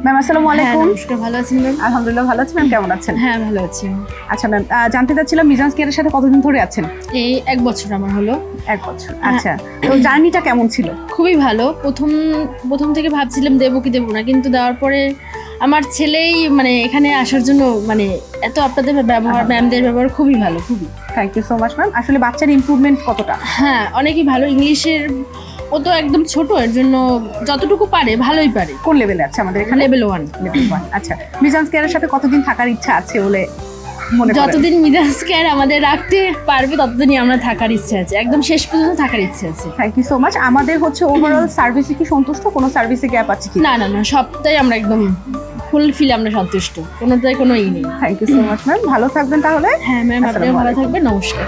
Ma'am আসসালামু আলাইকুম। নমস্কার, ভালো আছেন ম্যাম? আলহামদুলিল্লাহ ভালো আছি। ম্যাম কেমন আছেন? হ্যাঁ, ভালো আছি। আচ্ছা ম্যাম, জানতে চাচ্ছিলাম মিজান্স কেয়ারের সাথে কতদিন ধরে আছেন? এই ১ বছর আমার হলো। 1 বছর। আচ্ছা, তো জার্নিটা কেমন ছিল? খুবই ভালো। প্রথম থেকে ভাবছিলাম দেবো কি দেবো না, কিন্তু দেওয়ার পরে আমার ছেলেই মানে এখানে আসার জন্য মানে এত আপনাদের ব্যবহার, ম্যামদের ব্যবহার খুবই ভালো, খুবই। Thank you so much ma'am. আসলে বাচ্চার ইমপ্রুভমেন্ট কতটা? হ্যাঁ, অনেকই ভালো। ইংলিশের ও তো একদম ছোট, এর জন্য যতটুকু পারে ভালোই পারে। কোন লেভেলে আছে আমাদের এখানে? লেভেল 1। লেভেল 1। আচ্ছা, মিজান্স কেয়ারের সাথে কতদিন থাকার ইচ্ছা আছে বলে মনে করেন? যতদিন মিজাজ কেয়ার আমাদের রাখতে পারবে ততদিনই আমরা থাকার ইচ্ছে আছে, একদম শেষ পর্যন্ত থাকার ইচ্ছে আছে। Thank you so much. আমাদের হচ্ছে ওভারঅল সার্ভিসে কি সন্তুষ্ট? কোনো সার্ভিসে গ্যাপ আছে কি? না, সবটাই আমরা একদম ফুলফিল, আমরা সন্তুষ্ট, কোনোটাই কোনো নেই। Thank you so much ma'am, ভালো থাকবেন তাহলে। হ্যাঁ ম্যাম, আপনিও আসসালামু ভালো আলাইকুম। থাকবেন। নমস্কার।